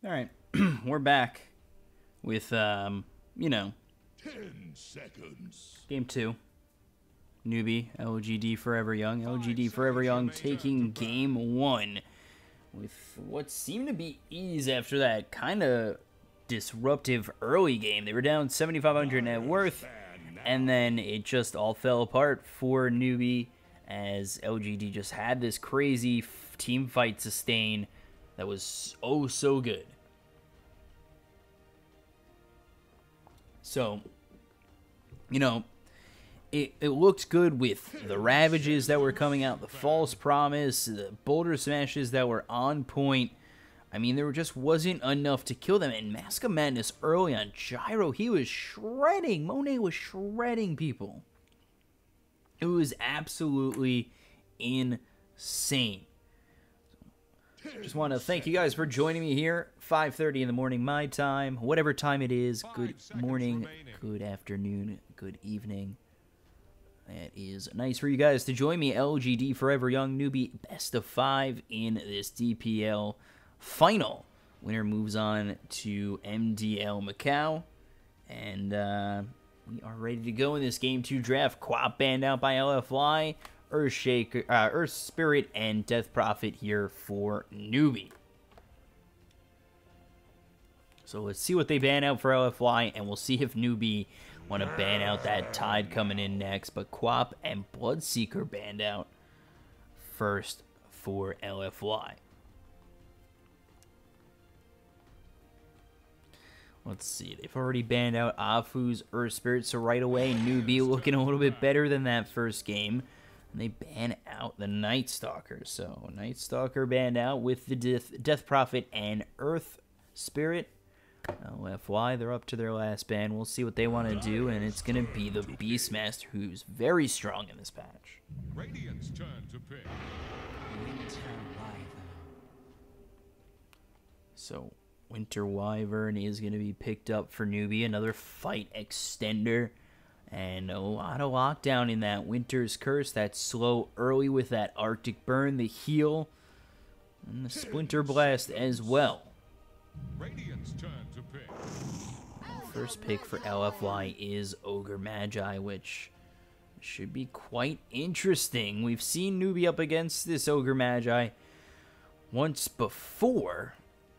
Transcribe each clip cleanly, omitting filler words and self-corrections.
All right, we're back with, you know, 10 seconds. game 2. Newbee, LGD.Forever Young. LGD.Forever Young taking game 1 with what seemed to be ease after that kind of disruptive early game. They were down 7,500 net worth, and then it just all fell apart for Newbee as LGD just had this crazy team fight sustain that was oh so good. So, you know, it looked good with the Ravages that were coming out, the False Promise, the Boulder Smashes that were on point. I mean, there just wasn't enough to kill them. And Mask of Madness early on Gyro, he was shredding. Monet was shredding people. It was absolutely insane. Just want to thank you guys for joining me here. 5:30 in the morning my time. Whatever time it is, good morning, good afternoon, good evening. It is nice for you guys to join me. LGD.Forever Young Newbee, best of 5 in this DPL final. Winner moves on to MDL Macau. And we are ready to go in this Game 2 draft. Quap banned out by LFY. Earth Spirit and Death Prophet here for Newbee. So let's see what they ban out for LFY, and we'll see if Newbee want to ban out that Tide coming in next. But Quap and Bloodseeker banned out first for LFY. Let's see. They've already banned out Afu's Earth Spirit, so right away Newbee looking a little bit better than that first game. And they ban out the Night Stalker. So Night Stalker banned out with the Death Prophet and Earth Spirit. LFY, they're up to their last ban. We'll see what they want to do, and it's going to be the Beastmaster, who's very strong in this patch. Radiant's turn to pick. So Winter Wyvern is going to be picked up for Newbee. Another fight extender. And a lot of lockdown in that Winter's Curse. That slow early with that Arctic Burn, the heal, and the Splinter Blast as well. Radiant's turn to pick. First pick for LFY is Ogre Magi, which should be quite interesting. We've seen Newbee up against this Ogre Magi once before,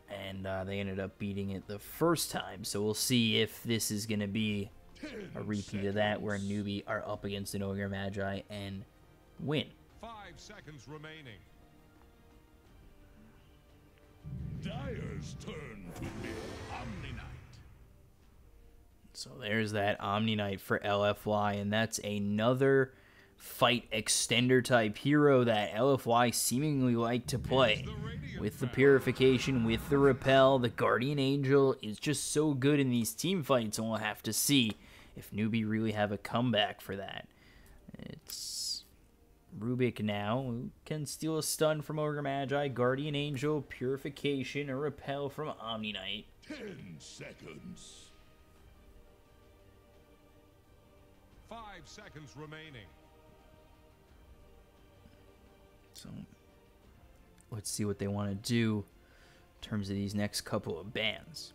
and they ended up beating it the first time. So we'll see if this is going to be a repeat of that, where Newbee are up against an Ogre Magi and win. 5 seconds remaining. Dyer's turn to be Omni Knight. So there's that Omni Knight for LFY, and that's another fight extender type hero that LFY seemingly like to play. With the Purification, with the Repel, the Guardian Angel is just so good in these team fights, and we'll have to see if Newbee really have a comeback for that. It's Rubik now, who can steal a stun from Ogre Magi, Guardian Angel, Purification, a Repel from Omni Knight. 10 seconds. 5 seconds remaining. So let's see what they want to do in terms of these next couple of bans.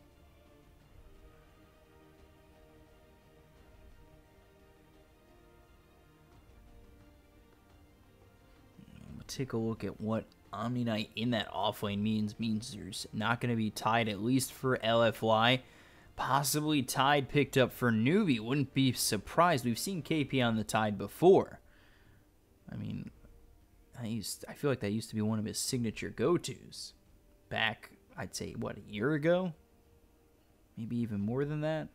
Take a look at what Omni Knight in that offlane means there's not going to be Tide, at least for LFY. Possibly Tide picked up for Newbee. Wouldn't be surprised. We've seen KP on the Tide before. I mean, I feel like that used to be one of his signature go-tos. Back, I'd say, what, a year ago? Maybe even more than that.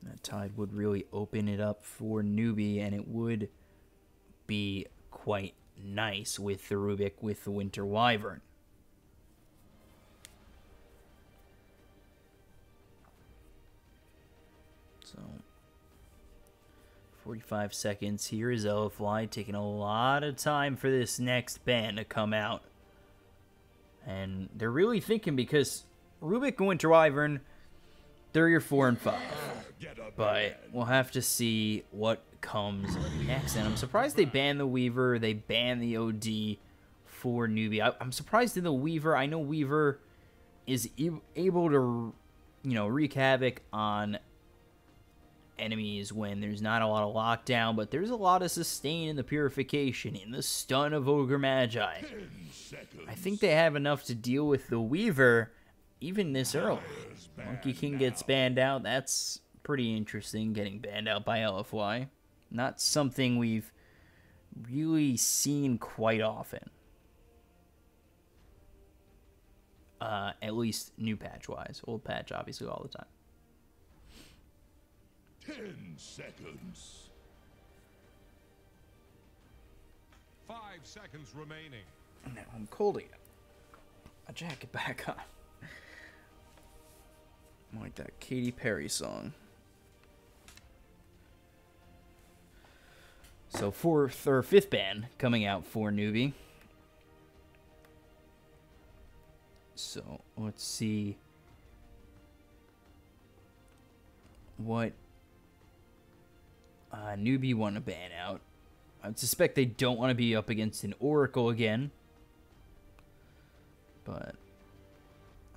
That Tide would really open it up for Newbee, and it would be quite nice with the Rubik, with the Winter Wyvern. So, 45 seconds. Here is LFY taking a lot of time for this next ban to come out. And they're really thinking, because Rubik and Winter Wyvern, they're your 4 and 5. But we'll have to see what comes next. And I'm surprised they banned the Weaver, they banned the OD for Newbee. I'm surprised in the Weaver. I know Weaver is able to, wreak havoc on enemies when there's not a lot of lockdown, but there's a lot of sustain in the Purification, in the stun of Ogre Magi. I think they have enough to deal with the Weaver even this early. Monkey King gets banned out. That's pretty interesting, getting banned out by LFY. Not something we've really seen quite often. At least new patch-wise. Old patch, obviously, all the time. 10 seconds. 5 seconds remaining. Now I'm cold again. A jacket back on. Like that Katy Perry song. So fourth or fifth ban coming out for Newbee. So let's see what Newbee want to ban out. I would suspect they don't want to be up against an Oracle again, but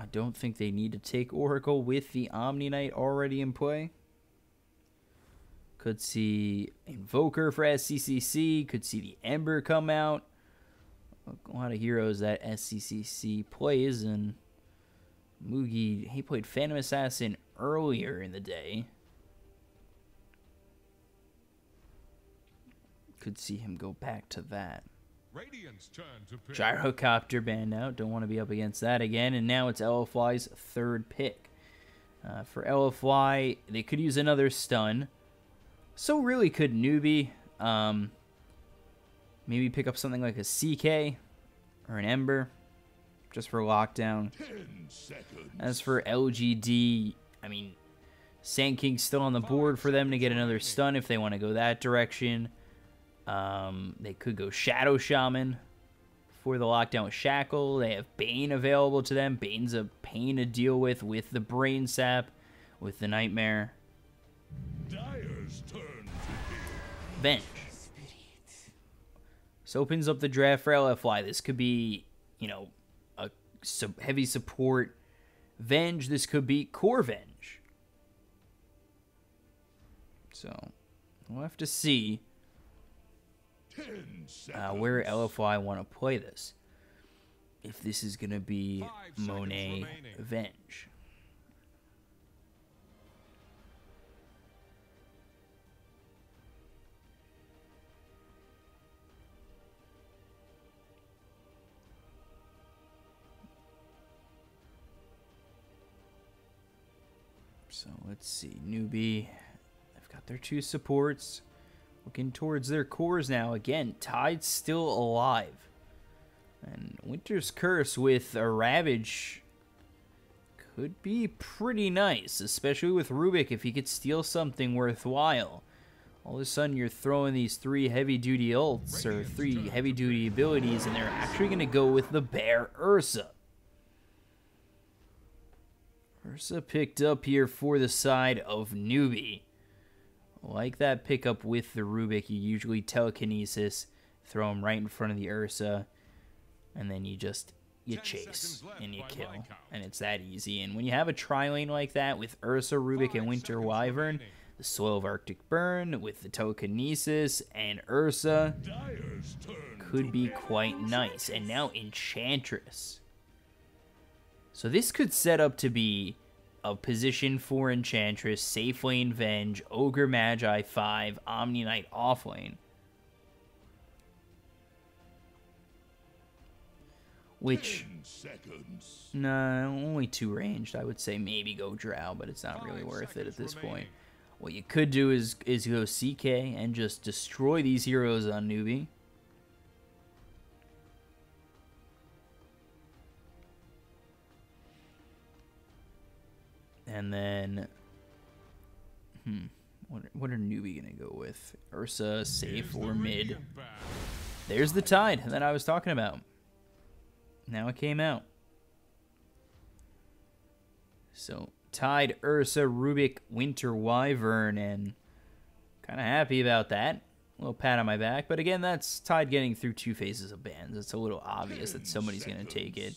I don't think they need to take Oracle with the Omni Knight already in play. Could see Invoker for SCCC. Could see the Ember come out. A lot of heroes that SCCC plays, and Mugi, he played Phantom Assassin earlier in the day. Could see him go back to that. Radiant's turn to pick. Gyrocopter banned out. Don't want to be up against that again. And now it's LFY's third pick. For LFY, they could use another stun. So really could Newbee. Maybe pick up something like a CK or an Ember just for lockdown. 10 seconds. As for LGD, I mean, Sand King's still on the board for them to get another stun if they want to go that direction. They could go Shadow Shaman for the lockdown with Shackle. They have Bane available to them. Bane's a pain to deal with the Brain Sap, with the Nightmare. Dyer's turn to Venge. This opens up the draft for LFY. This could be, a heavy support Venge. This could be core Venge. So, we'll have to see 10 seconds. where LFY want to play this. If this is going to be 5 seconds Monet remaining. Venge. So let's see. Newbee, they've got their 2 supports. Looking towards their cores now. Again, Tide's still alive. And Winter's Curse with a Ravage could be pretty nice, especially with Rubik if he could steal something worthwhile. All of a sudden you're throwing these 3 heavy-duty ults, or 3 heavy-duty abilities, and they're actually going to go with the Bear Ursa. Ursa picked up here for the side of Newbee. Like that pickup with the Rubik, you usually telekinesis, throw him right in front of the Ursa, and then you chase and you kill. And it's that easy. And when you have a tri-lane like that with Ursa, Rubik, and Winter Wyvern, the Soil of Arctic Burn with the telekinesis and Ursa Dyer's turn could be quite nice. And now Enchantress. So this could set up to be a position for Enchantress, safe lane Venge, Ogre Magi 5, Omni Knight off lane. Which, 10 seconds. nah, only 2 ranged. I would say maybe go Drow, but it's not really 5 worth it at seconds this point. remaining. What you could do is go CK and just destroy these heroes on Newbee. And then, what are Newbee gonna go with? Ursa, safe, or mid? There's the Tide that I was talking about. Now it came out. So, Tide, Ursa, Rubik, Winter Wyvern, and kind of happy about that. A little pat on my back. But again, that's Tide getting through 2 phases of bans. It's a little obvious that somebody's going to take it.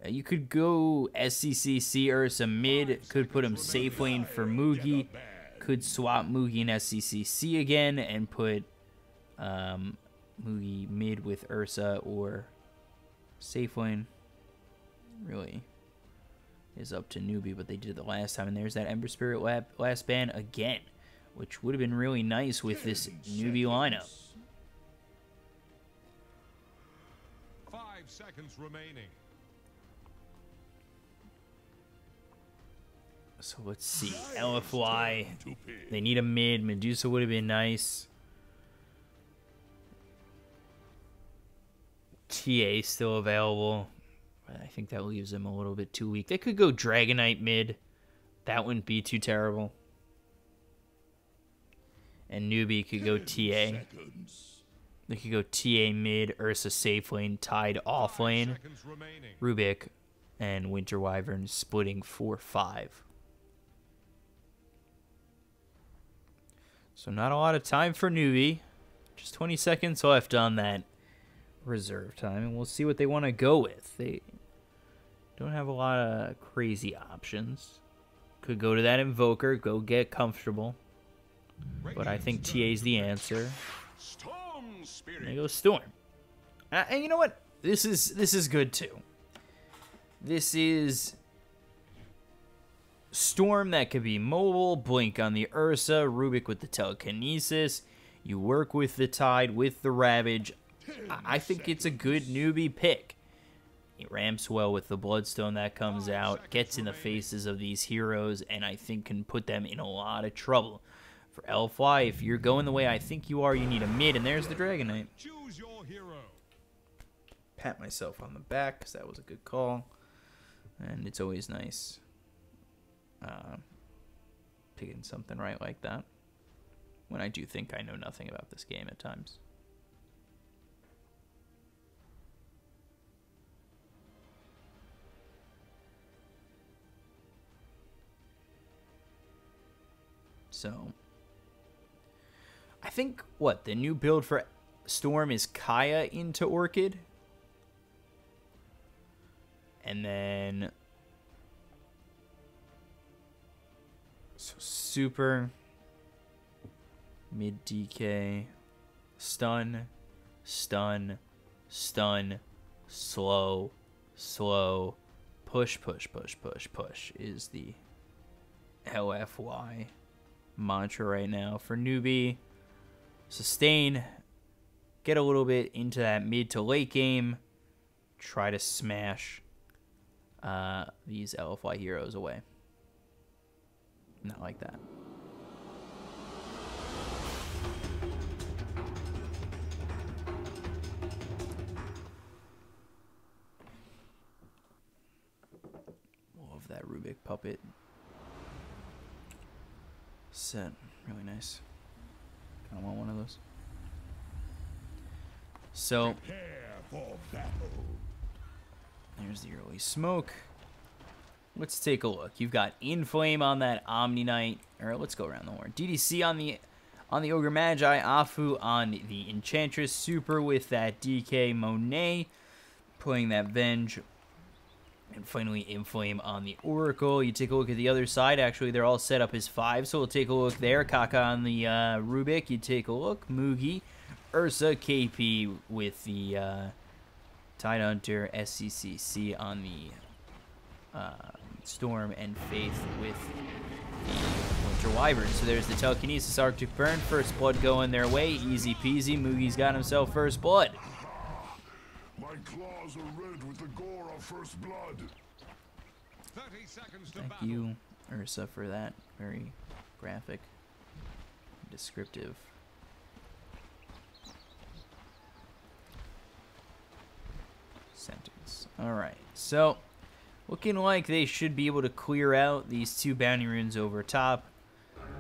You could go SCCC Ursa mid. Could put him safe lane for Mugi. Could swap Mugi and SCCC again and put Mugi mid with Ursa or safe lane. Really is up to Newbee, but they did it the last time. And there's that Ember Spirit last ban again, which would have been really nice with this Newbee lineup. 5 seconds remaining. So let's see. LFY. They need a mid. Medusa would have been nice. TA still available. But I think that leaves them a little bit too weak. They could go Dragonite mid. That wouldn't be too terrible. And Newbee could go TA. They could go TA mid, Ursa safe lane, Tide off lane, Rubik and Winter Wyvern splitting 4-5. So not a lot of time for Newbee. Just 20 seconds left on that reserve time, and we'll see what they want to go with. They don't have a lot of crazy options. Could go to that Invoker, go get comfortable. But I think TA's the answer. There you go, Storm. And you know what? This is good too. This is Storm that could be mobile, Blink on the Ursa, Rubik with the Telekinesis. You work with the Tide, with the Ravage. I think it's a good Newbee pick. It ramps well with the Bloodstone that comes out, gets in the faces of these heroes, and I think can put them in a lot of trouble. For LFY, if you're going the way I think you are, you need a mid, and there's the Dragonite. Choose your hero. Pat myself on the back, because that was a good call. And it's always nice picking something right like that, when I do think I know nothing about this game at times. So, I think, what, the new build for Storm is Kaya into Orchid. And then, so Super, mid DK, stun, stun, stun, slow, slow, push, push, push, push, push is the LFY mantra right now. For Newbee, sustain, get a little bit into that mid to late game, try to smash these LFY heroes away. Not like that. Love that Rubik puppet set. Really nice. Kind of want one of those. So, there's the early smoke. Let's take a look. You've got Inflame on that Omni Knight. Or let's go around the horn. DDC on the Ogre Magi. Afu on the Enchantress. Super with that DK Monet. Playing that Venge. And finally, Inflame on the Oracle. You take a look at the other side. Actually, they're all set up as 5, so we'll take a look there. Kaka on the Rubik. You take a look. Mugi. Ursa. KP with the Tide Hunter. SCCC on the Storm. And Faith with the Winter Wyvern. So there's the Telekinesis Arctic Burn. First blood going their way. Easy peasy. Mugi's got himself first blood. My claws are red with the gore of first blood. 30 seconds to Thank battle. you, Ursa, for that very graphic, descriptive sentence. Alright, so looking like they should be able to clear out these 2 bounty runes over top.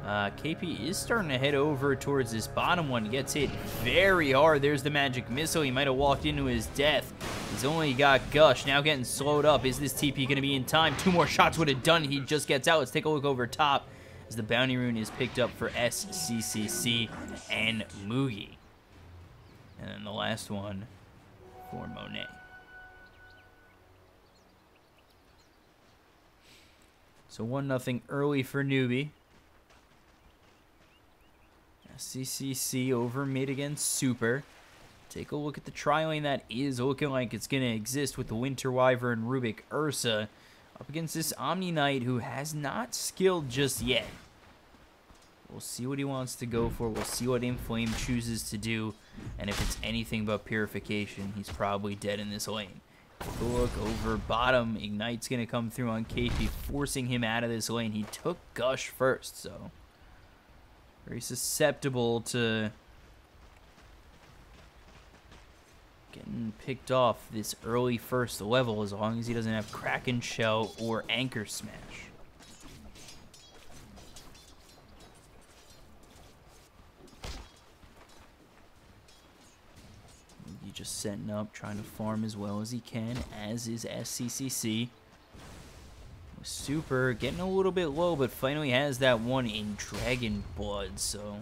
KP is starting to head over towards this bottom one. Gets hit very hard. There's the magic missile. He might have walked into his death. He's only got Gush. Now getting slowed up. Is this TP going to be in time? 2 more shots would have done. He just gets out. Let's take a look over top. as the Bounty Rune is picked up for SCCC and Mugi. And then the last one for Monet. So 1-0 early for Newbee. SCCC over mid against Super. Take a look at the tri-lane that is looking like it's going to exist with the Winter Wyvern, Rubik, Ursa up against this Omni Knight who has not skilled just yet. We'll see what he wants to go for. We'll see what Inflame chooses to do. And if it's anything but Purification, he's probably dead in this lane. Take a look over bottom. Ignite's going to come through on KP, forcing him out of this lane. He took Gush first, so very susceptible to getting picked off this early first level as long as he doesn't have Kraken Shell or Anchor Smash. He just setting up, trying to farm as well as he can, as is SCCC. Super getting a little bit low, but finally has that one in Dragon Blood, so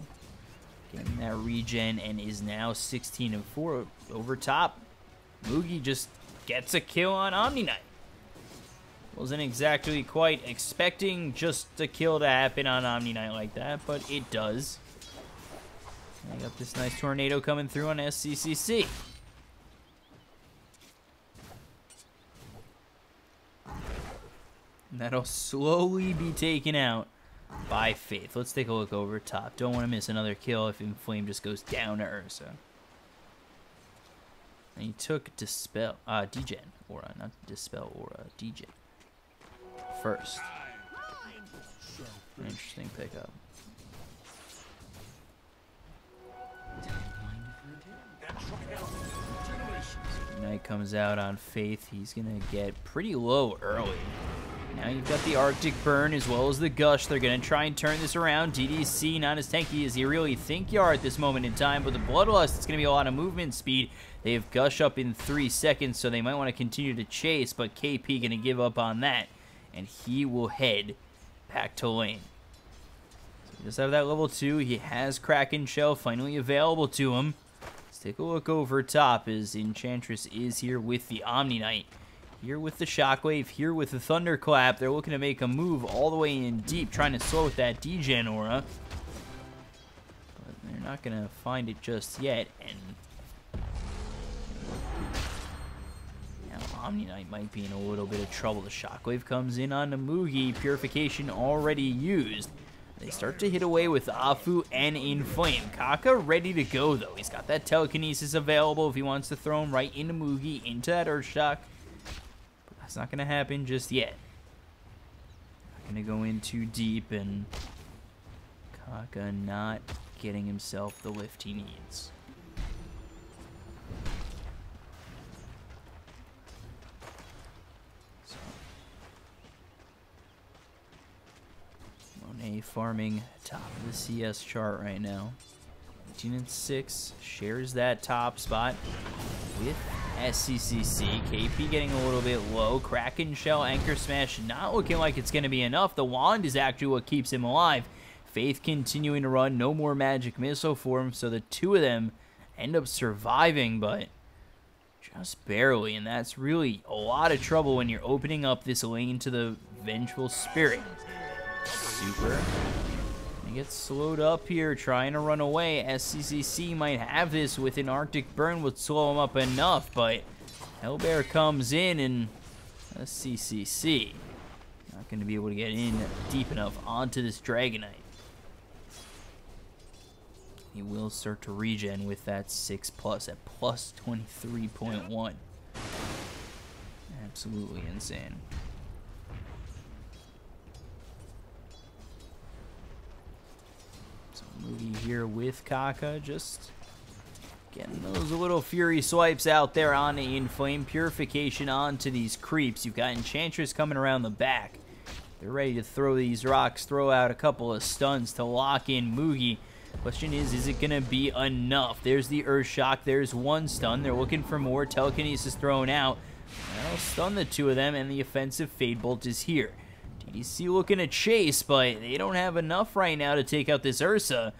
getting that regen and is now 16-4 over top. Mugi just gets a kill on Omni Knight. Wasn't exactly quite expecting just a kill to happen on Omni Knight like that, but it does. I got this nice tornado coming through on SCCC. And that'll slowly be taken out by Faith. Let's take a look over top. Don't want to miss another kill if Inflame just goes down to Ursa. And he took Dispel, Degen Aura, not Dispel Aura, Degen first. Interesting pickup. Knight comes out on Faith. He's going to get pretty low early. Now you've got the Arctic Burn as well as the Gush. They're going to try and turn this around. DDC not as tanky as you really think you are at this moment in time, but the Bloodlust, it's going to be a lot of movement speed. They have Gush up in 3 seconds, so they might want to continue to chase, but KP going to give up on that, and he will head back to lane. So he does have that level 2. He has Kraken Shell finally available to him. Let's take a look over top as Enchantress is here with the Omni Knight. Here with the Shockwave, here with the Thunderclap. They're looking to make a move all the way in deep, trying to slow with that Degen Aura. But they're not going to find it just yet. And now Omni Knight might be in a little bit of trouble. The Shockwave comes in on the Mugi. Purification already used. They start to hit away with Afu and Inflame. Kaka ready to go, though. He's got that Telekinesis available if he wants to throw him right into Mugi, into that Earthshock. That's not going to happen just yet. Not going to go in too deep, and Kaka not getting himself the lift he needs. So, Monet farming top of the CS chart right now. 18-6, shares that top spot with SCCC. KP getting a little bit low. Kraken Shell, Anchor Smash not looking like it's going to be enough. The Wand is actually what keeps him alive. Faith continuing to run. No more Magic Missile for him, so the two of them end up surviving, but just barely, and that's really a lot of trouble when you're opening up this lane to the Vengeful Spirit. Super. He gets slowed up here, trying to run away. SCCC might have this with an Arctic Burn, would slow him up enough, but Hellbear comes in, and SCCC not going to be able to get in deep enough onto this Dragonite. He will start to regen with that 6+ at plus 23.1. Absolutely insane. Movie here with Kaka, just getting those little Fury swipes out there on the Inflame. Purification onto these creeps. You've got Enchantress coming around the back. They're ready to throw these rocks, throw out a couple of stuns to lock in Mugi. Question is it going to be enough? There's the Earthshock. There's one stun. They're looking for more. Telekinesis thrown out. That'll stun the two of them, and the offensive Fade Bolt is here. DDC looking to chase, but they don't have enough right now to take out this Ursa.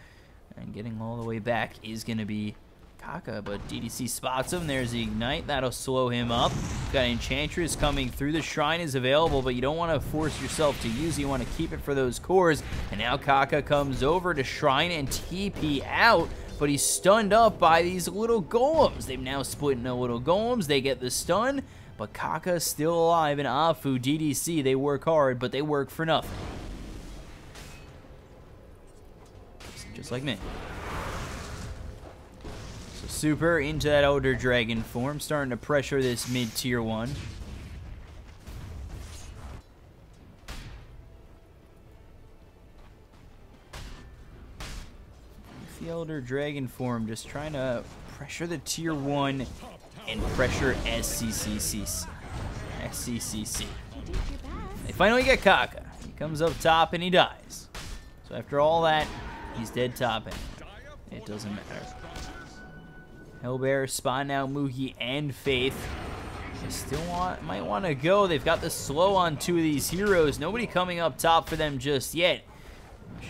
And getting all the way back is going to be Kaka, but DDC spots him. There's the Ignite. That'll slow him up. Got Enchantress coming through. The Shrine is available, but you don't want to force yourself to use it. You want to keep it for those cores. And now Kaka comes over to Shrine and TP out, but he's stunned up by these little golems. They've now split into little golems. They get the stun, but Kaka's still alive. And Afu, DDC, they work hard, but they work for nothing. Just like me. So Super into that Elder Dragon form, starting to pressure this mid-tier 1. The Elder Dragon form just trying to pressure the tier 1 and pressure SCCC. They finally get Kaka. He comes up top and he dies. So after all that, he's dead top anyway. It doesn't matter. Hellbear spotting out Mugi and Faith. They still might want to go. They've got the slow on 2 of these heroes. Nobody coming up top for them just yet.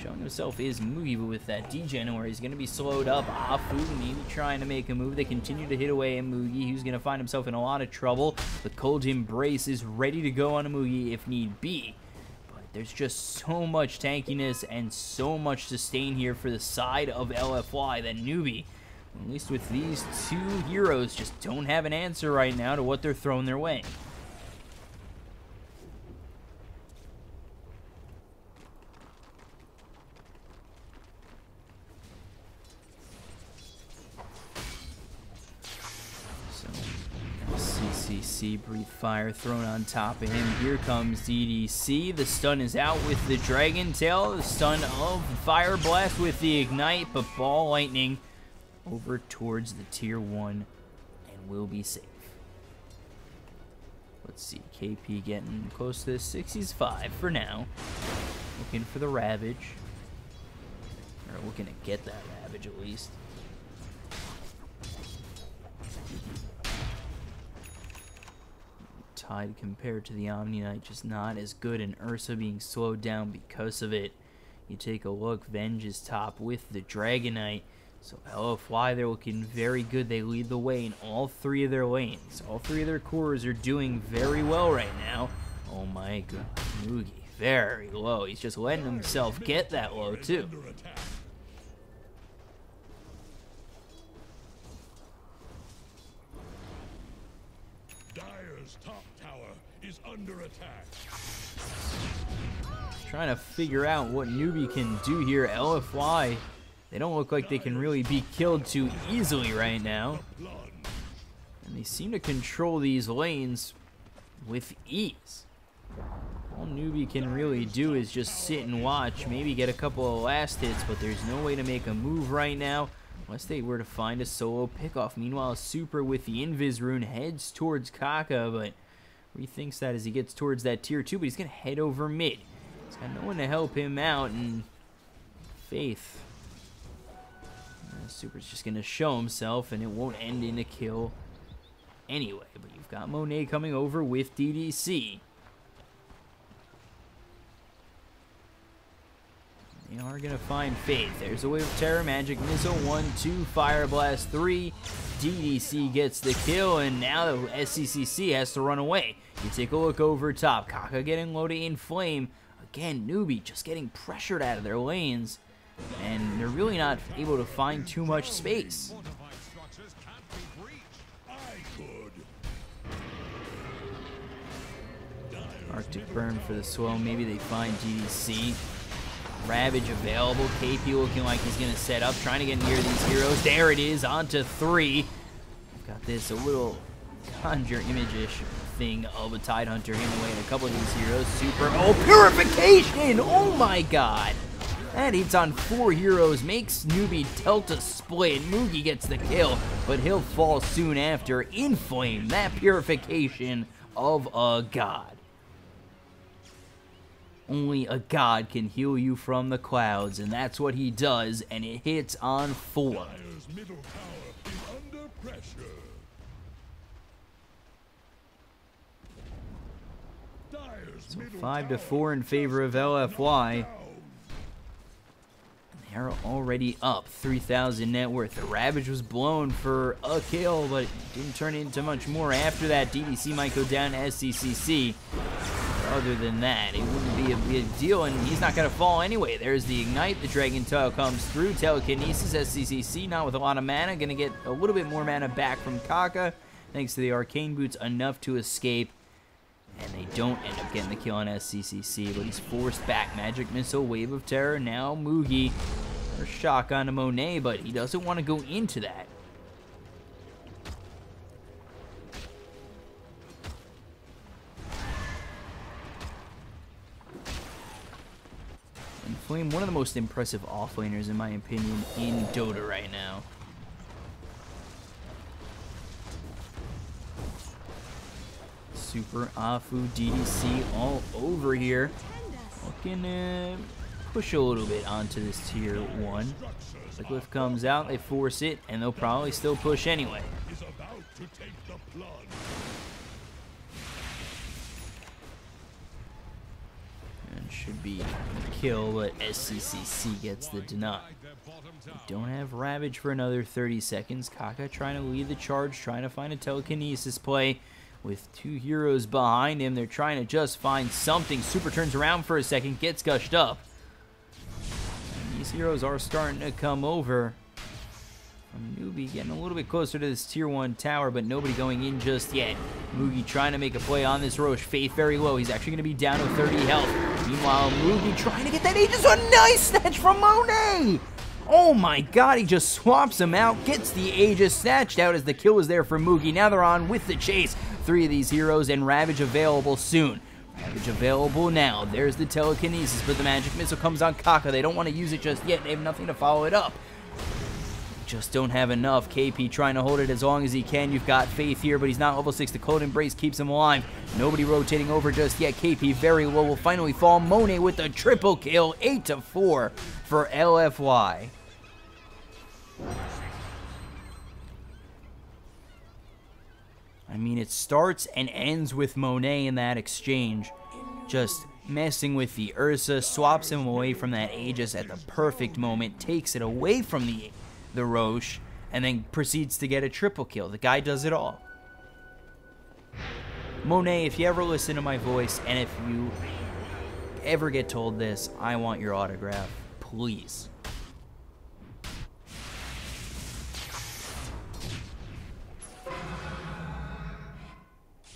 Showing himself is Mugi, but with that degen where he's going to be slowed up. Afu maybe trying to make a move. They continue to hit away at Mugi, who's going to find himself in a lot of trouble. The Cold Embrace is ready to go on a Mugi if need be. But there's just so much tankiness and so much sustain here for the side of LFY that Newbee, at least with these 2 heroes, just don't have an answer right now to what they're throwing their way. CC, Breathe Fire thrown on top of him. Here comes DDC. The stun is out with the Dragon Tail. The stun of Fire Blast with the Ignite, but Ball Lightning over towards the tier 1 and will be safe. Let's see, KP getting close to the 65 for now. Looking for the Ravage. Or looking to get that Ravage at least. Tide compared to the Omni Knight, just not as good, and Ursa being slowed down because of it. You take a look, Venge is top with the Dragon Knight. So LFY, they're looking very good. They lead the way in all 3 of their lanes. All 3 of their cores are doing very well right now. Oh my god, Mugi, very low. He's just letting himself get that low too. Dire's top tower is under attack. Trying to figure out what Newbee can do here. LFY, they don't look like they can really be killed too easily right now. And they seem to control these lanes with ease. All Newbee can really do is just sit and watch, maybe get a couple of last hits, but there's no way to make a move right now unless they were to find a solo pickoff. Meanwhile, Super with the Invis rune heads towards Kaka, but rethinks that as he gets towards that tier 2, but he's going to head over mid. He's got no one to help him out, and Faith. Super's just going to show himself, and it won't end in a kill anyway. But you've got Monet coming over with DDC. They are going to find Faith. There's a Wave of Terror, Magic Missile, 1, 2, Fire Blast, 3. DDC gets the kill, and now the SCCC has to run away. You take a look over top. Kaka getting loaded in Flame. Again, Newbee just getting pressured out of their lanes, and they're really not able to find too much space. Arctic Burn for the slow. Maybe they find DDC. Ravage available. KP looking like he's going to set up, trying to get near these heroes. There it is, onto 3. Got this, a little conjure image-ish thing of a Tide Hunter hitting away at a couple of these heroes. Super, oh, Purification! Oh my god! That hits on 4 heroes, makes Newbee Delta split. Mugi gets the kill, but he'll fall soon after. In Flame, that Purification of a god. Only a god can heal you from the clouds, and that's what he does, and it hits on 4. Dire's middle tower is under pressure. Dire's Dire's So middle 5-4 in favor of LFY. They're already up 3,000 net worth. The Ravage was blown for a kill, but it didn't turn into much more after that. DDC might go down to SCCC. Other than that, it wouldn't be a big deal, and he's not going to fall anyway. There's the Ignite. The Dragon Tail comes through. Telekinesis, SCCC, not with a lot of mana. Going to get a little bit more mana back from Kaka. Thanks to the Arcane Boots, enough to escape. And they don't end up getting the kill on SCCC, but he's forced back. Magic Missile, Wave of Terror. Now Moogie. Or Shotgun to Monet, but he doesn't want to go into that. And Flame, one of the most impressive offlaners, in my opinion, in Dota right now. Super Afu DDC all over here. Looking to push a little bit onto this tier 1. The glyph comes out, they force it, and they'll probably still push anyway. And should be a kill, but SCCC gets the deny. They don't have Ravage for another 30 seconds. Kaka trying to lead the charge, trying to find a telekinesis play. With 2 heroes behind him, they're trying to just find something. Super turns around for a second, gets gushed up. And these heroes are starting to come over. Newbee getting a little bit closer to this tier 1 tower, but nobody going in just yet. Moogie trying to make a play on this Roche. Faith very low. He's actually going to be down to 30 health. Meanwhile, Moogie trying to get that Aegis. A nice snatch from Monet! Oh my god, he just swaps him out, gets the Aegis snatched out as the kill was there for Moogie. Now they're on with the chase. 3 of these heroes and Ravage available soon. Ravage available now. There's the telekinesis, but the magic missile comes on Kaka. They don't want to use it just yet. They have nothing to follow it up. Just don't have enough. KP trying to hold it as long as he can. You've got Faith here, but he's not level 6. The Cold Embrace keeps him alive. Nobody rotating over just yet. KP very low will finally fall. Monet with the triple kill. 8-4 for LFY. I mean, it starts and ends with Monet in that exchange. Just messing with the Ursa, swaps him away from that Aegis at the perfect moment, takes it away from the Roche, and then proceeds to get a triple kill. The guy does it all. Monet, if you ever listen to my voice, and if you ever get told this, I want your autograph, please.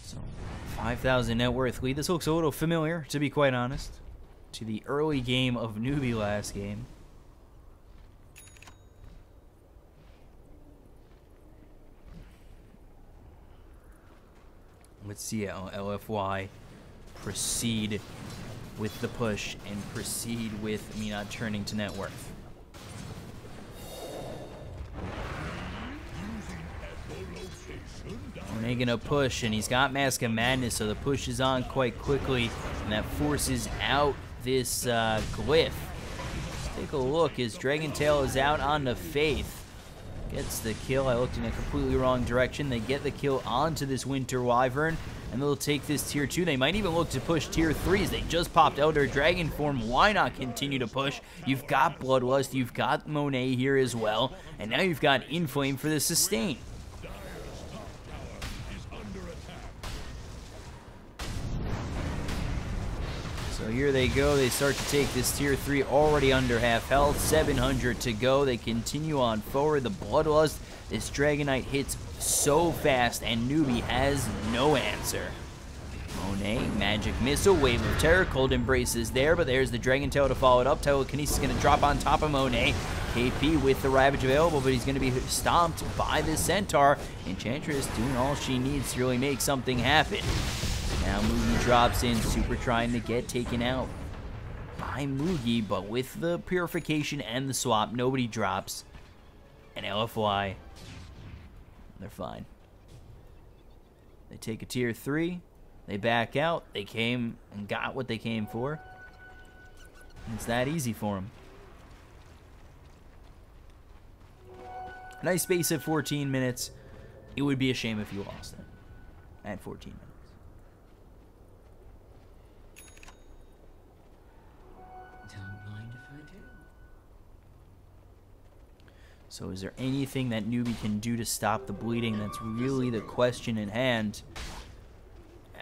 So, 5,000 net worth lead. This looks a little familiar, to be quite honest, to the early game of Newbee last game. Let's see how LFY proceed with the push and proceed with me not turning to net worth. Monet gonna push, and he's got Mask of Madness, so the push is on quite quickly, and that forces out this glyph. Let's take a look as Dragon Tail is out on the Faith. Gets the kill. I looked in a completely wrong direction. They get the kill onto this Winter Wyvern, and they'll take this tier 2. They might even look to push tier 3s. They just popped Elder Dragon form. Why not continue to push? You've got Bloodlust. You've got Monet here as well. And now you've got Inflame for the sustain. So here they go. They start to take this tier 3, already under half health. 700 to go. They continue on forward. The Bloodlust. This Dragonite hits so fast, and Newbee has no answer. Monet, Magic Missile, Wave of Terror. Cold Embrace is there, but there's the Dragon Tail to follow it up. Telekinesis is going to drop on top of Monet. KP with the Ravage available, but he's going to be stomped by the Centaur. Enchantress doing all she needs to really make something happen. Now Moogie drops in, Super trying to get taken out by Moogie, but with the Purification and the swap, nobody drops. And LFY, they're fine. They take a tier 3, they back out, they came and got what they came for. It's that easy for them. Nice space at 14 minutes. It would be a shame if you lost it at 14 minutes. So is there anything that Newbee can do to stop the bleeding? That's really the question in hand.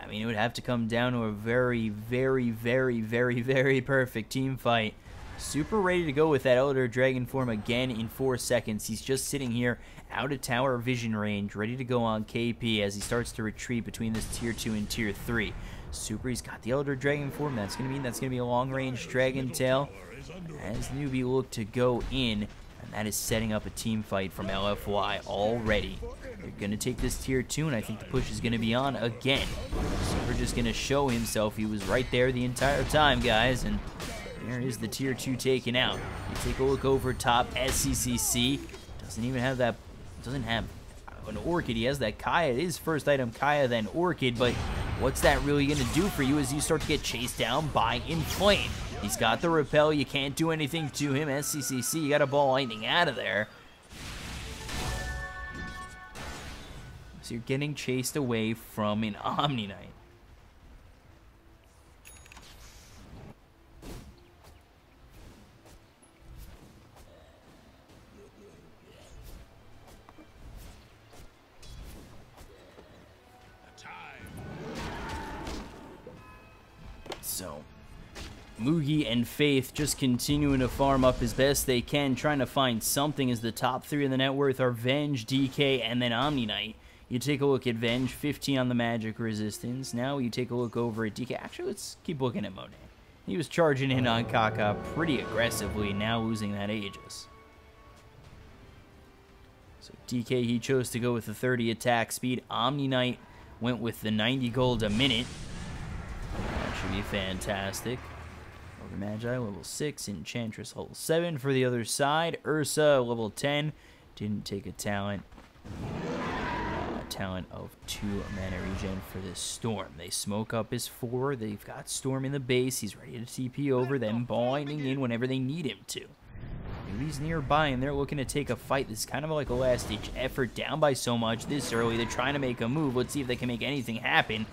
I mean, it would have to come down to a very, very, very, very, very perfect team fight. Super ready to go with that Elder Dragon form again in 4 seconds. He's just sitting here out of tower vision range, ready to go on KP as he starts to retreat between this tier 2 and tier 3. Super, he's got the Elder Dragon form. That's going to be a long-range Dragon Tail as Newbee look to go in, and that is setting up a team fight from LFY already. They're going to take this tier 2, and I think the push is going to be on again. Super just going to show himself. He was right there the entire time, guys, and there is the tier 2 taken out. You take a look over top. SCCC doesn't even have that, doesn't have an Orchid. He has that Kaya. It is first item Kaya, then Orchid, but what's that really going to do for you as you start to get chased down by Inflame? He's got the Repel. You can't do anything to him. SCCC, you got to ball lightning out of there. So you're getting chased away from an Omni Knight. So, Mugi and Faith just continuing to farm up as best they can, trying to find something as the top 3 in the net worth are Venge, DK, and then Omni Knight. You take a look at Venge, 15 on the magic resistance. Now you take a look over at DK. Actually, let's keep looking at Monet. He was charging in on Kaka pretty aggressively, now losing that Aegis. So DK, he chose to go with the 30 attack speed. Omni Knight went with the 90 gold a minute. That should be fantastic. Ogre Magi, level 6. Enchantress, level 7 for the other side. Ursa, level 10. Didn't take a talent. Talent of 2 mana regen for this Storm. They smoke up his 4. They've got Storm in the base. He's ready to TP over them, binding in whenever they need him to. He's nearby, and they're looking to take a fight. This is kind of like a last-ditch effort, down by so much this early. They're trying to make a move. Let's see if they can make anything happen.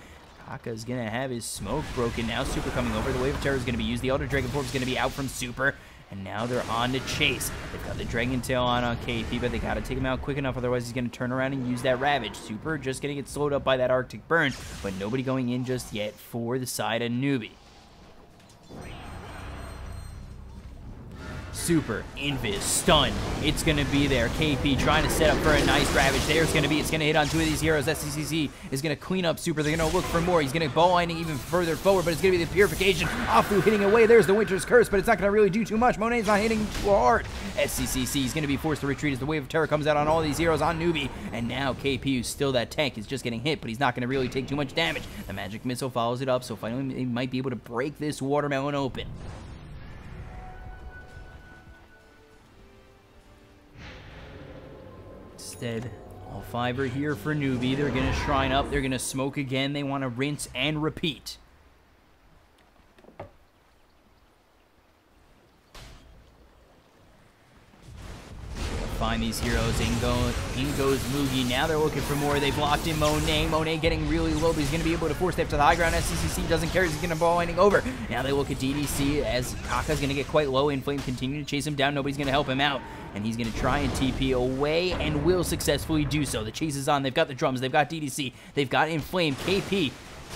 Kaka's going to have his smoke broken. Now Super coming over. The Wave of Terror is going to be used. The Elder Dragon Form is going to be out from Super. And now they're on to Chase. They've got the Dragon Tail on KP, but they got to take him out quick enough. Otherwise, he's going to turn around and use that Ravage. Super just going to get slowed up by that Arctic Burn. But nobody going in just yet for the side of Newbee. Super, Invis, stun. It's going to be there. KP trying to set up for a nice Ravage. There's going to be, it's going to hit on 2 of these heroes. SCCC is going to clean up Super. They're going to look for more. He's going to ball lining even further forward, but it's going to be the Purification. Afu hitting away. There's the Winter's Curse, but it's not going to really do too much. Monet's not hitting too hard. SCCC is going to be forced to retreat as the Wave of Terror comes out on all these heroes on Newbee. And now KP, who's still that tank, is just getting hit, but he's not going to really take too much damage. The Magic Missile follows it up, so finally they might be able to break this watermelon open. Instead, all 5 are here for Newbee. They're going to shrine up. They're going to smoke again. They want to rinse and repeat. Find these heroes. In goes Mugi. Now they're looking for more. They've locked in Monet. Monet getting really low, but he's going to be able to force step to the high ground. SCCC doesn't care. He's going to ball lining over. Now they look at DDC as Kaka's going to get quite low. Inflame continuing to chase him down. Nobody's going to help him out. And he's going to try and TP away and will successfully do so. The chase is on. They've got the drums. They've got DDC. They've got Inflame. KP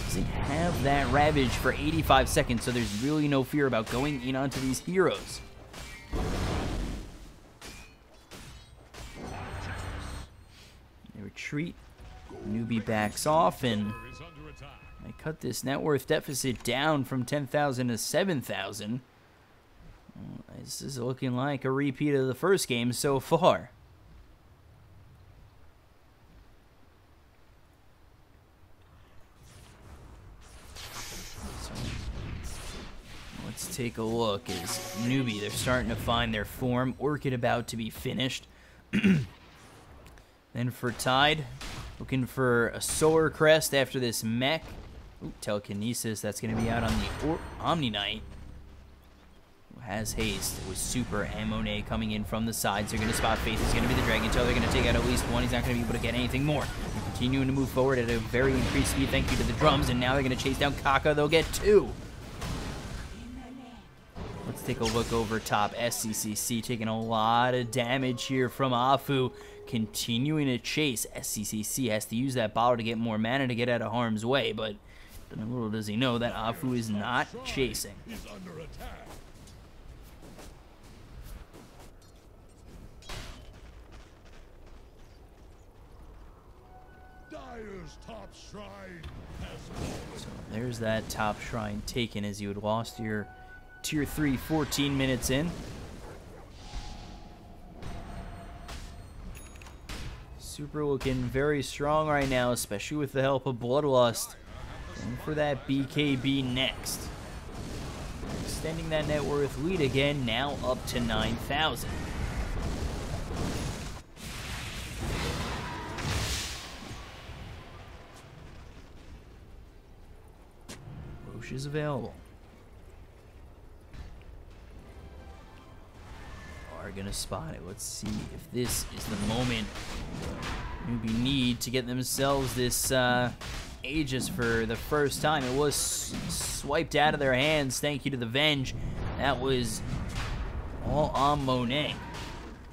doesn't have that Ravage for 85 seconds, so there's really no fear about going in onto these heroes. They retreat. Newbee backs off, and they cut this net worth deficit down from 10,000 to 7,000. This is looking like a repeat of the first game so far. So, let's take a look. As Newbee, they're starting to find their form. Orchid about to be finished. Then for Tide, looking for a Solar Crest after this mech. Ooh, Telekinesis, that's going to be out on the Omni Knight. Has haste with Super and Monet coming in from the sides. They're going to spot Faith. It's going to be the Dragon Tail. They're going to take out at least 1. He's not going to be able to get anything more. They're continuing to move forward at a very increased speed, thank you to the drums. And now they're going to chase down Kaka. They'll get 2. Let's take a look over top. SCCC taking a lot of damage here from Afu, continuing to chase. SCCC has to use that bottle to get more mana to get out of harm's way, but little does he know that Afu is not chasing. Is under attack. Dyer's top shrine has fallen. So there's that top shrine taken as you had lost your tier 3 14 minutes in. Super looking very strong right now, especially with the help of Bloodlust. Going for that BKB next. Extending that net worth lead again, now up to 9,000. Roche is available. Are gonna spot it. Let's see if this is the moment Newbee need to get themselves this Aegis for the first time. It was swiped out of their hands. Thank you to the Venge. That was all on Monet.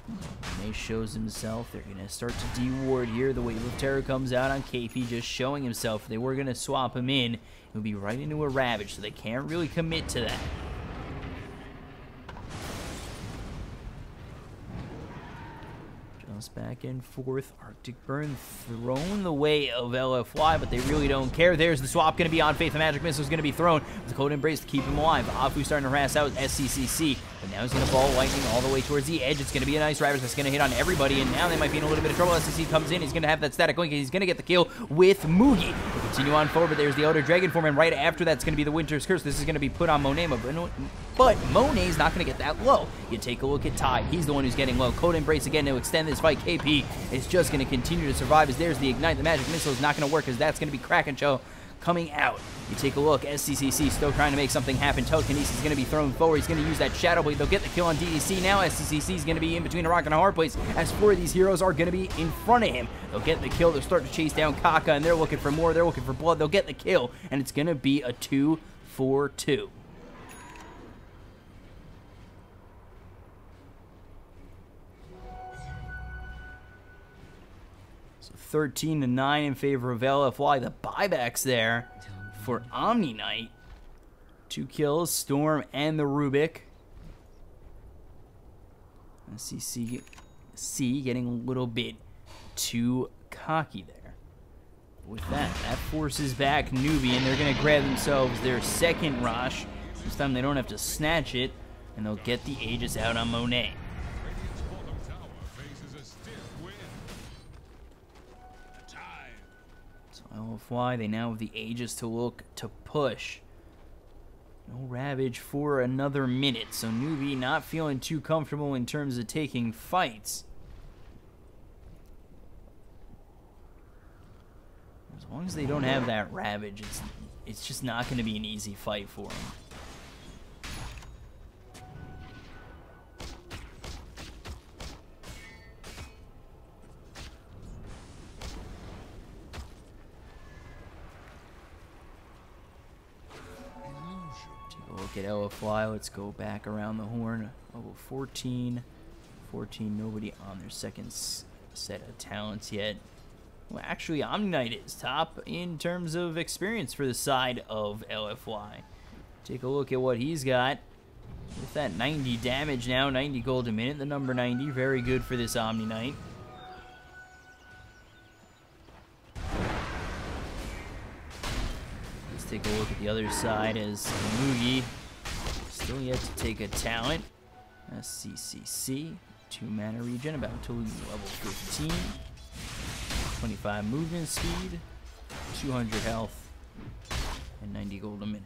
Monet shows himself. They're gonna start to de-ward here. The Wave of Terror comes out on KP, just showing himself. If they were gonna swap him in, it would be right into a Ravage, so they can't really commit to that. Back and forth. Arctic Burn thrown the way of LFY, but they really don't care. There's the swap going to be on Faith. The Magic Missile is going to be thrown. The Cold Embrace to keep him alive. Afu starting to harass out SCCC, but now he's going to ball lightning all the way towards the edge. It's going to be a nice Ravage that's going to hit on everybody, and now they might be in a little bit of trouble. SCC comes in. He's going to have that static link. He's going to get the kill with Mugi. We'll continue on forward, but there's the Elder Dragon form, and right after that's going to be the Winter's Curse. This is going to be put on Monet, but Monet's not going to get that low. You take a look at Ty. He's the one who's getting low. Cold Embrace again to extend this fight. KP is just going to continue to survive as there's the Ignite. The Magic Missile is not going to work as that's going to be Kraken Show coming out. You take a look. SCCC still trying to make something happen. Telekinesis is going to be thrown forward. He's going to use that Shadow Blade. They'll get the kill on DDC. Now SCCC is going to be in between a rock and a hard place as 4 of these heroes are going to be in front of him. They'll get the kill. They'll start to chase down Kaka, and they're looking for more. They're looking for blood. They'll get the kill, and it's going to be a 2-4-2. So 13-9 in favor of LFY. The buybacks there for Omni Knight. 2 kills, Storm and the Rubik. SCC getting a little bit too cocky there. With that forces back Newbee, and they're going to grab themselves their second Rosh. This time they don't have to snatch it, and they'll get the Aegis out on Monet. LFY, they now have the Aegis to look to push. No Ravage for another minute, so Newbee not feeling too comfortable in terms of taking fights. As long as they don't have that Ravage, it's just not going to be an easy fight for them. Look at LFY. Let's go back around the horn. Level 14. 14, nobody on their second set of talents yet. Well, actually, Omni Knight is top in terms of experience for the side of LFY. Take a look at what he's got. With that 90 damage now, 90 gold a minute, the number 90. Very good for this Omni Knight. Take a look at the other side as Mugi still yet to take a talent. SCCC, 2 mana regen, about to lose level 15. 25 movement speed, 200 health, and 90 gold a minute.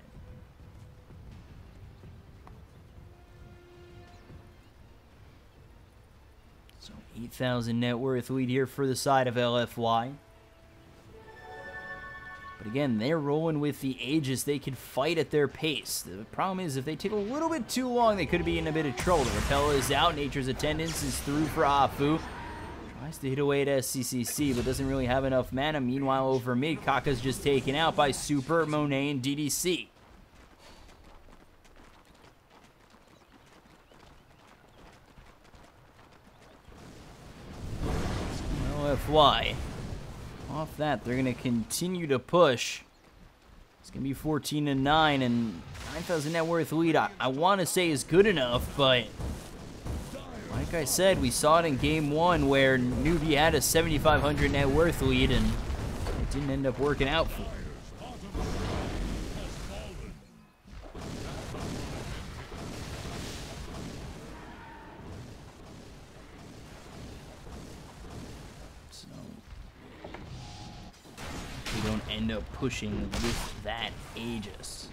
So 8,000 net worth lead here for the side of LFY. But again, they're rolling with the Aegis. They can fight at their pace. The problem is, if they take a little bit too long, they could be in a bit of trouble. The Repel is out. Nature's Attendance is through for Afu. Tries to hit away at SCCC, but doesn't really have enough mana. Meanwhile, over mid, Kaka's just taken out by Super, Monet, and DDC. LFY. Off that, they're going to continue to push. It's going to be 14-9, and 9,000 net worth lead, I want to say is good enough, but like I said, we saw it in game 1 where Newbee had a 7,500 net worth lead, and it didn't end up working out for him. We don't end up pushing with that Aegis.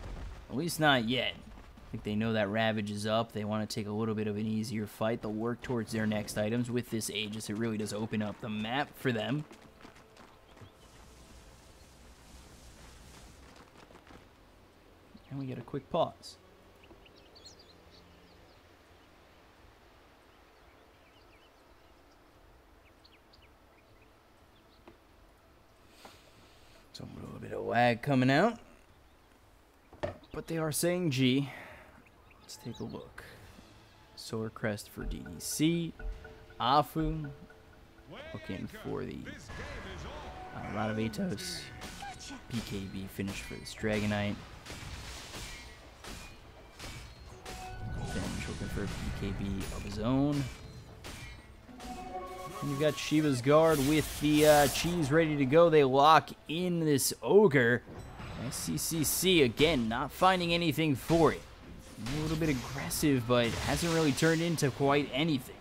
At least not yet. I think they know that Ravage is up. They want to take a little bit of an easier fight. They'll work towards their next items with this Aegis. It really does open up the map for them. And we get a quick pause. So a little bit of lag coming out, but they are saying G. Let's take a look. Solar Crest for DDC. Afu looking for the Radavetos. BKB finish for this Dragonite. Venge looking for a BKB of his own. And you've got Shiva's Guard with the cheese ready to go. They lock in this Ogre. SCCC, again, not finding anything for it. A little bit aggressive, but hasn't really turned into quite anything.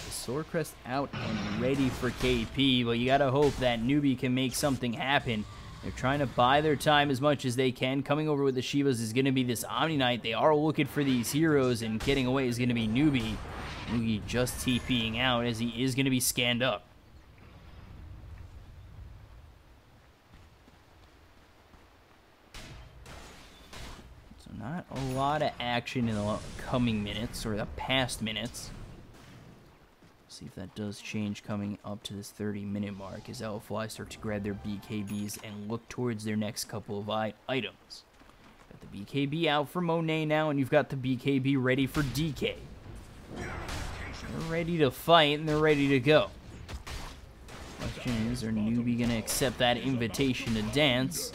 Swordcrest out and ready for KP, but you gotta hope that Newbee can make something happen. They're trying to buy their time as much as they can. Coming over with the Shivas is going to be this Omni Knight. They are looking for these heroes, and getting away is going to be Newbee. Newbee just TPing out as he is going to be scanned up. So not a lot of action in the coming minutes, or the past minutes. See if that does change coming up to this 30-minute mark as LFY start to grab their BKBs and look towards their next couple of items. Got the BKB out for Monet now, and you've got the BKB ready for DK. They're ready to fight, and they're ready to go. Question is, are Newbee going to accept that invitation to dance?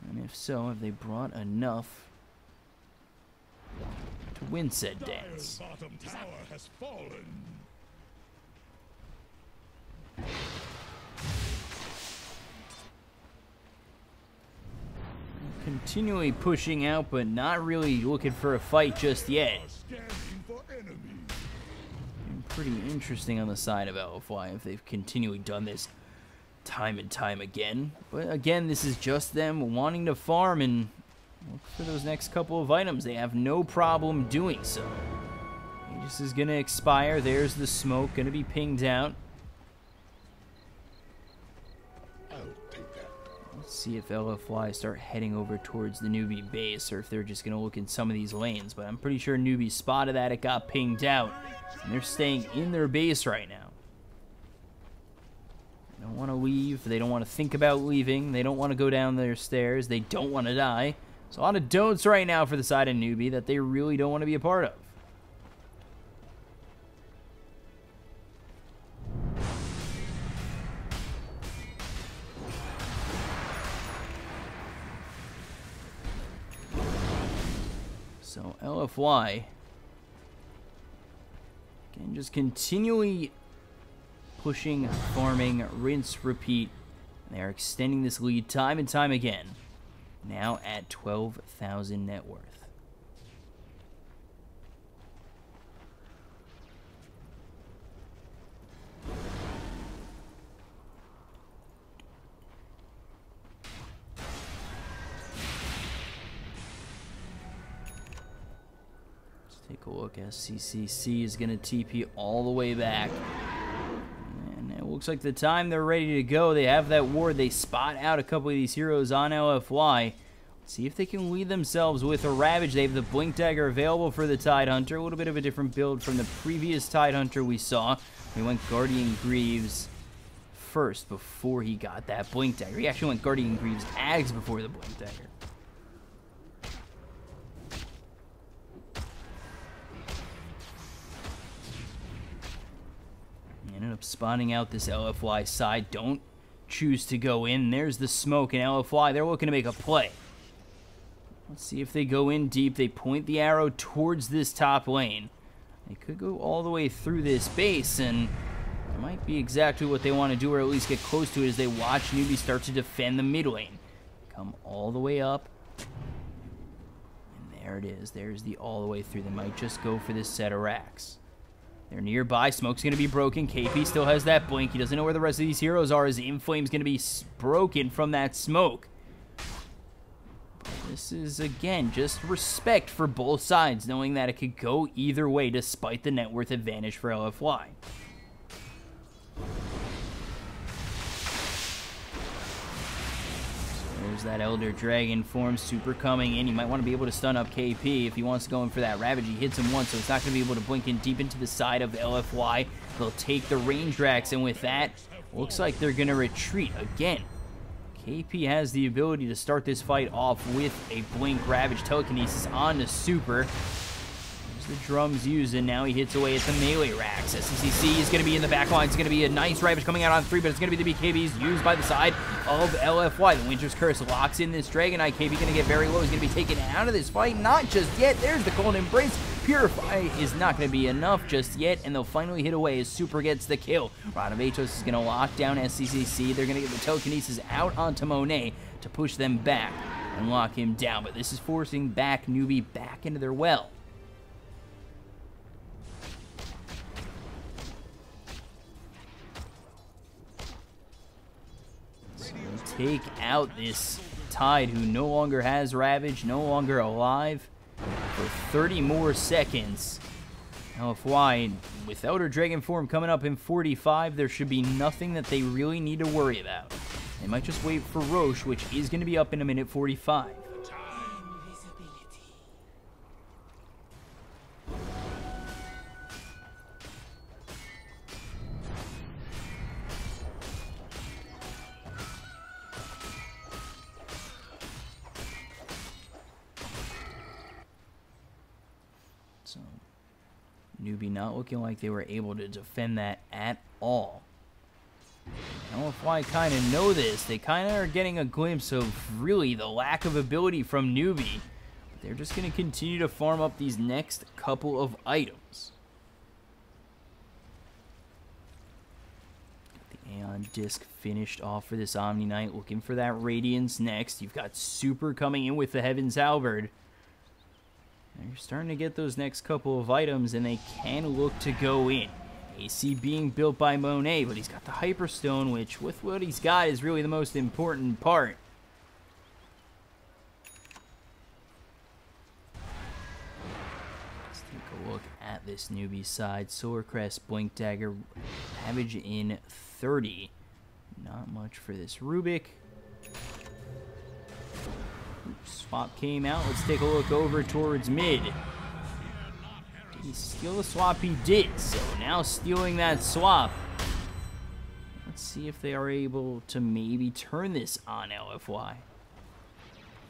And if so, have they brought enough to win said dance? Bottom tower has fallen. Continually pushing out, but not really looking for a fight just yet. And pretty interesting on the side of LFY if they've continually done this time and time again. But again, this is just them wanting to farm and look for those next couple of items. They have no problem doing so. Aegis is going to expire. There's the smoke going to be pinged out. Let's see if LFY start heading over towards the Newbee base, or if they're just going to look in some of these lanes. But I'm pretty sure Newbee spotted that. It got pinged out. And they're staying in their base right now. They don't want to leave. They don't want to think about leaving. They don't want to go down their stairs. They don't want to die. So a lot of don'ts right now for the side of Newbee that they really don't want to be a part of. So LFY, again, just continually pushing, farming, rinse, repeat. They are extending this lead time and time again. Now at 12,000 net worth. Take a look. SCCC is going to TP all the way back. And it looks like the time they're ready to go. They have that ward. They spot out a couple of these heroes on LFY. Let's see if they can lead themselves with a Ravage. They have the Blink Dagger available for the Tidehunter. A little bit of a different build from the previous Tidehunter we saw. He went Guardian Greaves first before he got that Blink Dagger. He actually went Guardian Greaves Ags before the Blink Dagger. spawning out this LFY side. Don't choose to go in. There's the smoke, and LFY, they're looking to make a play. Let's see if they go in deep. They point the arrow towards this top lane. They could go all the way through this base, and it might be exactly what they want to do, or at least get close to it, as they watch Newbee start to defend the mid lane. Come all the way up. And there it is. There's the all the way through. They might just go for this set of racks. They're nearby. Smoke's going to be broken. KP still has that blink. He doesn't know where the rest of these heroes are, as Inflame's going to be broken from that smoke. But this is, again, just respect for both sides, knowing that it could go either way despite the net worth advantage for LFY. There's that Elder Dragon form super coming in. You might want to be able to stun up KP if he wants to go in for that Ravage. He hits him once, so it's not going to be able to blink in deep into the side of LFY. They'll take the range racks, and with that, looks like they're going to retreat again. KP has the ability to start this fight off with a blink Ravage telekinesis on the super. The drums used, and now he hits away at the melee racks. SCCC is going to be in the back line. It's going to be a nice Ravage coming out on 3, but it's going to be the BKBs used by the side of LFY. The Winter's Curse locks in this Dragon Knight. KB going to get very low. He's going to be taken out of this fight. Not just yet. There's the Cold Embrace. Purify is not going to be enough just yet, and they'll finally hit away as Super gets the kill. Rod of Atos is going to lock down SCCC. They're going to get the telekinesis out onto Monet to push them back and lock him down, but this is forcing back Newbee back into their well. Take out this Tide, who no longer has Ravage, no longer alive, for 30 more seconds. LFY, with Elder Dragon form coming up in 45, there should be nothing that they really need to worry about. They might just wait for Roche, which is going to be up in a minute 45. So, Newbee not looking like they were able to defend that at all. LFY kind of know this. They kind of are getting a glimpse of really the lack of ability from Newbee. But they're just going to continue to farm up these next couple of items. The Aeon Disc finished off for this Omni Knight. Looking for that Radiance next. You've got Super coming in with the Heaven's Halberd. Now you're starting to get those next couple of items, and they can look to go in. AC being built by Monet, but he's got the Hyperstone, which with what he's got is really the most important part. Let's take a look at this Newbee side. Solar Crest, Blink Dagger, Ravage in 30. Not much for this Rubik. Swap came out. Let's take a look over towards mid. Did he steal the swap? He did. So now stealing that swap. Let's see if they are able to maybe turn this on LFY.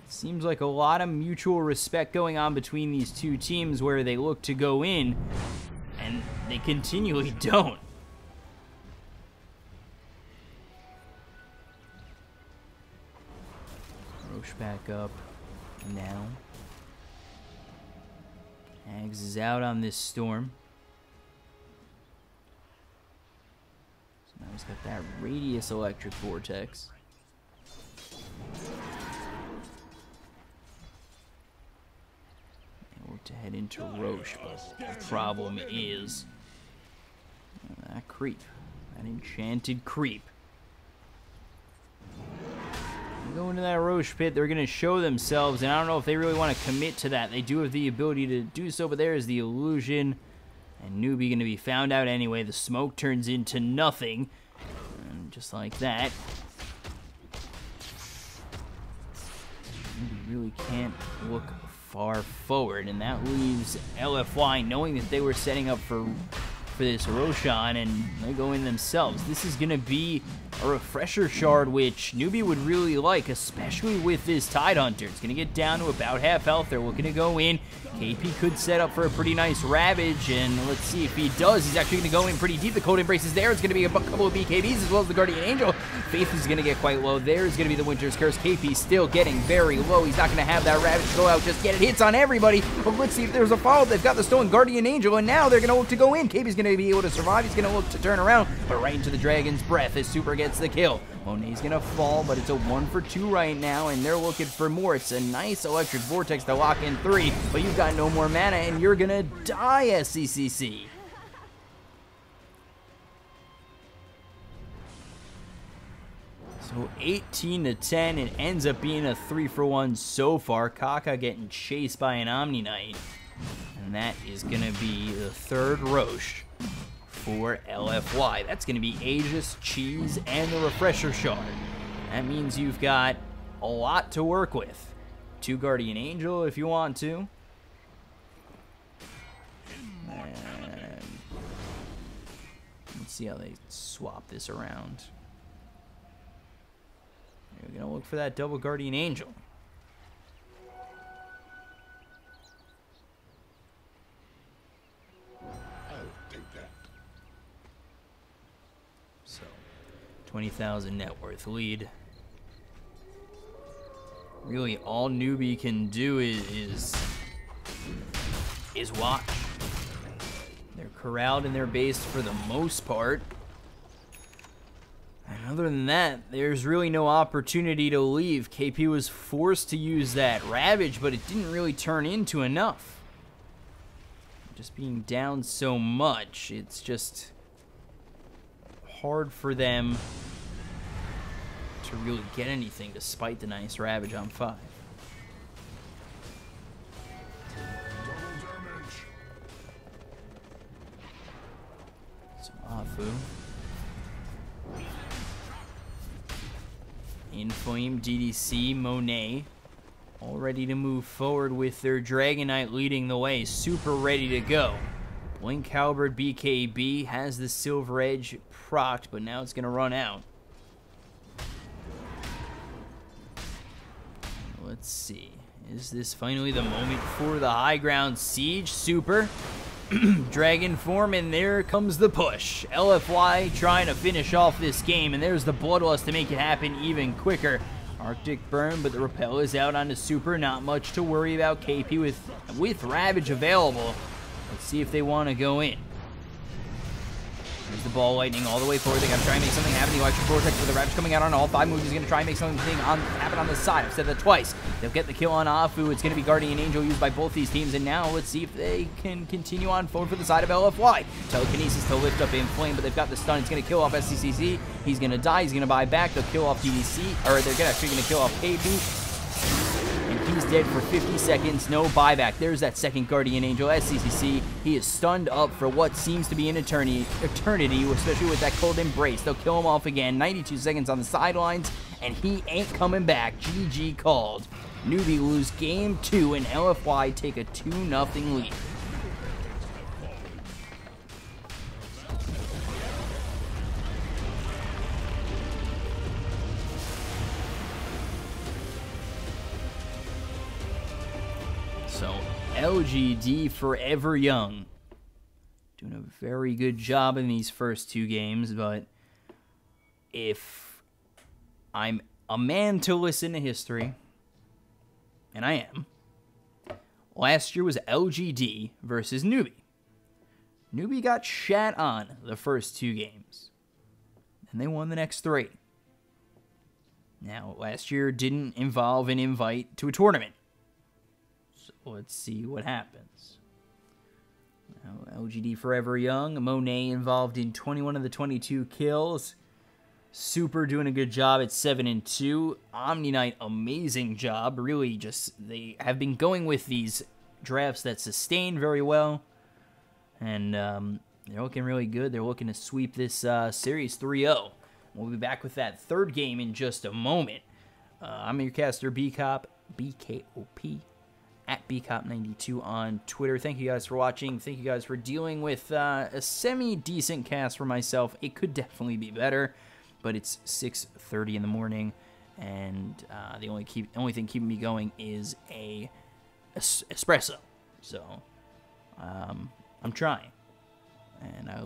Seems like a lot of mutual respect going on between these two teams, where they look to go in and they continually don't. Roche back up now. Ags is out on this storm. So now he's got that Radius Electric Vortex. And look to head into Roche, but the problem is that creep, that enchanted creep. Go into that Roche pit, they're going to show themselves, and I don't know if they really want to commit to that. They do have the ability to do so, but there is the illusion, and Newbee going to be found out anyway. The smoke turns into nothing, and just like that, Newbee really can't look far forward, and that leaves LFY knowing that they were setting up for this Roshan, and they go in themselves. This is going to be a Refresher Shard, which Newbee would really like, especially with this Tide Hunter. It's going to get down to about half health. They're looking to go in. KP could set up for a pretty nice Ravage, and let's see if he does. He's actually going to go in pretty deep. The Cold Embrace is there. It's going to be a couple of BKBs as well as the Guardian Angel. Faith is going to get quite low. There's going to be the Winter's Curse. KP still getting very low. He's not going to have that Ravage go out just yet. It hits on everybody, but let's see if there's a follow-up. They've got the Stolen Guardian Angel, and now they're going to look to go in. KP's going to be able to survive. He's going to look to turn around, but right into the Dragon's Breath as Super gets the kill. Monet's going to fall, but it's a 1 for 2 right now, and they're looking for more. It's a nice Electric Vortex to lock in 3, but you've got no more mana, and you're going to die, SCCC. So 18-10, it ends up being a 3 for 1 so far. Kaka getting chased by an Omni Knight, and that is going to be the third Roche for LFY. That's going to be Aegis, Cheese, and the Refresher Shard. That means you've got a lot to work with. 2 Guardian Angel if you want to. And let's see how they swap this around. We're going to look for that double Guardian Angel. So, 20,000 net worth lead. Really, all Newbee can do is watch. They're corralled in their base for the most part. And other than that, there's really no opportunity to leave. KP was forced to use that Ravage, but it didn't really turn into enough. Just being down so much, it's just hard for them to really get anything despite the nice Ravage on 5. Some Afu. Inflame, DDC, Monet, all ready to move forward with their Dragon Knight leading the way, super ready to go. Blink Halberd BKB has the Silver Edge procced, but now it's going to run out. Let's see. Is this finally the moment for the high ground siege? Super. Dragon form, and there comes the push. LFY trying to finish off this game, and there's the Bloodlust to make it happen even quicker. Arctic Burn, but the Repel is out onto Super. Not much to worry about. KP with Ravage available. Let's see if they want to go in. There's the Ball Lightning all the way forward. They got to try and make something happen. The Electric Vortex with the Ravage coming out on all 5 moves. He's going to try and make something happen on the side. I've said that twice. They'll get the kill on Afu. It's going to be Guardian Angel used by both these teams. And now let's see if they can continue on forward for the side of LFY. Telekinesis to lift up Inflame, but they've got the stun. It's going to kill off SCCC. He's going to die. He's going to buy back. They'll kill off DDC. Or they're actually going to kill off KP. He's dead for 50 seconds, no buyback. There's that second Guardian Angel, SCCC. He is stunned up for what seems to be an eternity, especially with that Cold Embrace. They'll kill him off again. 92 seconds on the sidelines, and he ain't coming back. GG called. Newbee lose game 2, and LFY take a 2-0 lead. So, LGD.Forever Young doing a very good job in these first 2 games, but if I'm a man to listen to history, and I am, last year was LGD versus Newbee. Newbee got shat on the first 2 games, and they won the next 3. Now, last year didn't involve an invite to a tournament. Let's see what happens. Now, LGD.Forever Young. Monet involved in 21 of the 22 kills. Super doing a good job at 7-2. Omni Knight, amazing job. Really just, they have been going with these drafts that sustain very well. And they're looking really good. They're looking to sweep this series 3-0. We'll be back with that 3rd game in just a moment. I'm your caster, BKOP, BKOP. At BKOP92 on Twitter. Thank you guys for watching. Thank you guys for dealing with a semi-decent cast for myself. It could definitely be better, but it's 6:30 in the morning, and the only thing keeping me going is a espresso. So I'm trying, and I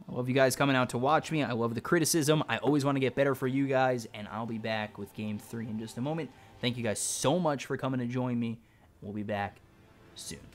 love you guys coming out to watch me. I love the criticism. I always want to get better for you guys, and I'll be back with Game 3 in just a moment. Thank you guys so much for coming to join me. We'll be back soon.